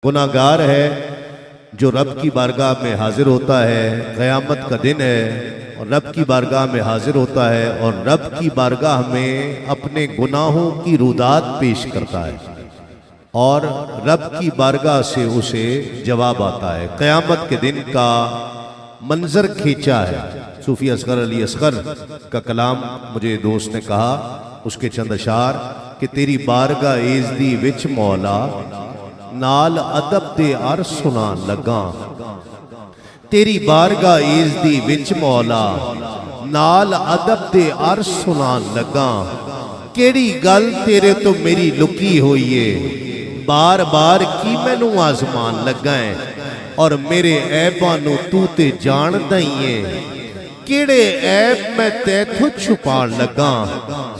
गुनाहगार है जो रब की बारगाह में हाजिर होता है। क़यामत का दिन है और रब की बारगाह में हाजिर होता है और रब की बारगाह में अपने गुनाहों की रुदात पेश करता है और रब की बारगाह से उसे जवाब आता है। क़यामत के दिन का मंजर खींचा है। सूफी असगर अली असगर का कलाम मुझे दोस्त ने कहा, उसके चंद अशार कि तेरी बारगाह इज़्ज़ी विच मौला नाल अदब दे अर सुनान लगा। तेरी बारगाह इज़्ज़ी विच मौला नाल अदब दे अर सुनान लगा। केड़ी गल तेरे तो मेरी लुकी हुई है, बार बार की मैनू आजमान लगा है और मेरे ऐबां नू तू ते जानदा ही है। केड़े ऐब मैं तैथों छुपान लगा,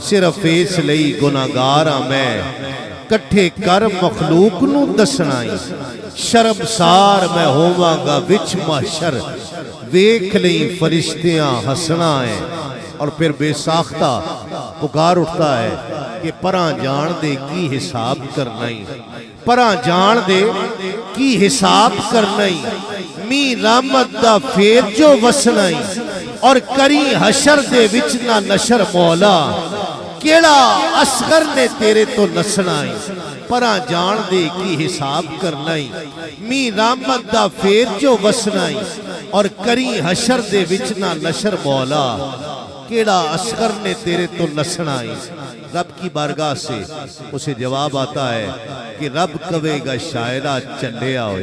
सिर्फ इस लई गुनाहगार हां मैं कट्ठे कर मखलूक नू दसनाई। शर्मसार मैं होवांगा विच महशर, वेख लई फरिश्तियां हसना है। और फिर बेसाख्ता पुकार उठता है कि परां जान दे की हिसाब करना ही, परां जान दे की हिसाब करना ही। मी रहमत दा फेर जो वसना ही और करी हशर दे विच ना नशर मौला। केड़ा असगर ने तेरे तो नसना ही, परां जान दे की हिसाब करना ही। मी रहमत दा फेर जो वसना ही और करी हशर दे विच ना नशर मौला। केड़ा असगर ने तेरे तो नसना ही। रब की बारगाह से उसे जवाब आता है कि रब कवेगा शायरा चले आओ,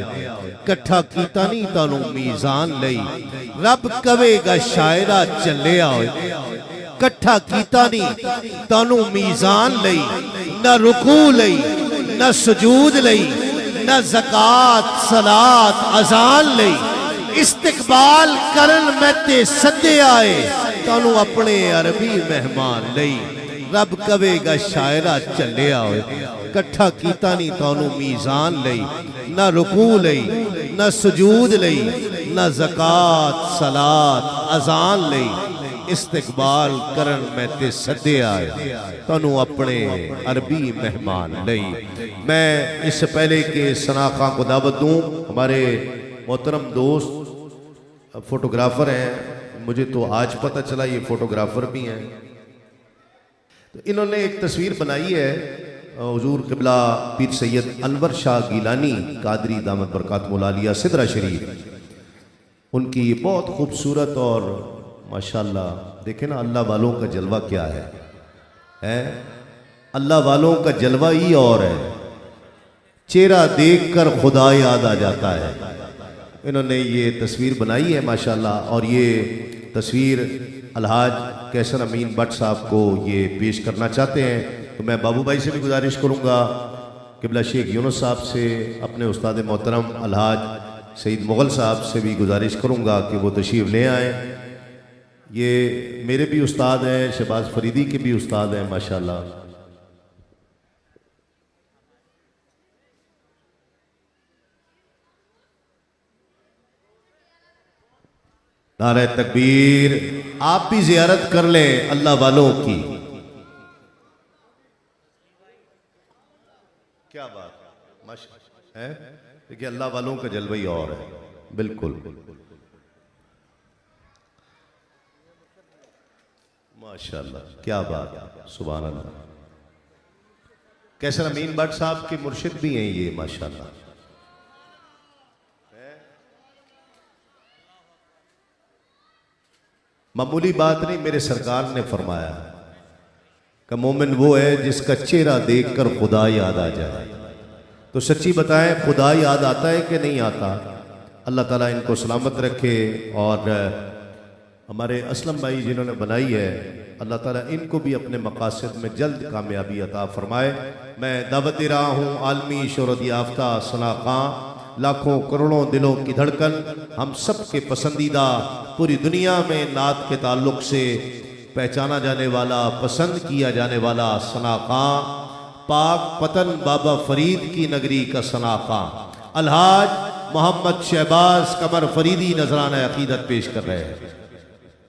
कट्ठा कीता नहीं तानू मीज़ान लई। रब कवेगा शायरा चले आओ, कट्ठा कीता नहीं तानू मीज़ान लई। न रुकू लई, न सुजूद लई, न ज़कात सलात अज़ान लई। इस्तिकबाल करन मैं ते सदे आए, तानू अपने अरबी मेहमान लई। रब कवेगा शायरा चले आओ, कट्ठा कीता नहीं तानू मीज़ान लई। न रुकू लई, न सुजूद लई, न ज़कात सलात अज़ान लई। इस्तिकबाल करन मैं ते सदे आए, तानू अपने अरबी मेहमान लई। मैं इससे पहले कि सना खां को दावत दूं, हमारे मोहतरम दोस्त फोटोग्राफर हैं, मुझे तो आज पता चला ये फोटोग्राफर भी हैं। तो इन्होंने एक तस्वीर बनाई है हुजूर क़िबला पीर सैयद अनवर शाह गिलानी कादरी दामत बरकातुहु आलिया सिदरा शरीफ। उनकी बहुत खूबसूरत और माशाल्लाह देखें ना, अल्लाह वालों का जलवा क्या है? अल्लाह वालों का जलवा ही और है, चेहरा देखकर खुदा याद आ जाता है। इन्होंने ये तस्वीर बनाई है माशाल्लाह और ये तस्वीर अलहाज कैसर अमीन भट्ट साहब को ये पेश करना चाहते हैं। तो मैं बाबू भाई से भी गुजारिश करूँगा, क़िबला शेख यूनुस साहब से, अपने उस्ताद मोहतरम अलहाज सईद मुग़ल साहब से भी गुजारिश करूँगा कि वो तशरीफ़ ले आएँ। ये मेरे भी उस्ताद हैं, शहबाज फरीदी के भी उस्ताद हैं माशाल्लाह। नारे तकबीर। आप भी ज़ियारत कर लें अल्लाह वालों की। क्या बात है, देखिए अल्लाह वालों का जलवा ही और है, बिल्कुल माशाल्लाह, क्या बात, सुभान अल्लाह। कैसर अमीन भट्ट साहब के मुर्शिद भी हैं ये माशाल्लाह। मामूली बात नहीं, मेरे सरकार ने फरमाया कि मोमिन वो है जिसका चेहरा देखकर खुदा याद आ जाए। तो सच्ची बताएं, खुदा याद आता है कि नहीं आता? अल्लाह ताला इनको सलामत रखे और हमारे असलम भाई जिन्होंने बनाई है, अल्लाह ताला इनको भी अपने मकासद में जल्द कामयाबी अता फरमाए। मैं दावत दे रहा हूँ आलमी शोहरत याफ्ता सना खां, लाखों करोड़ों दिलों की धड़कन, हम सब के पसंदीदा, पूरी दुनिया में नात के ताल्लुक से पहचाना जाने वाला, पसंद किया जाने वाला सना खां, पाक पतन बाबा फरीद की नगरी का सना खां अलहाज मोहम्मद शहबाज कमर फरीदी नजराना अकीदत पेश कर रहे हैं।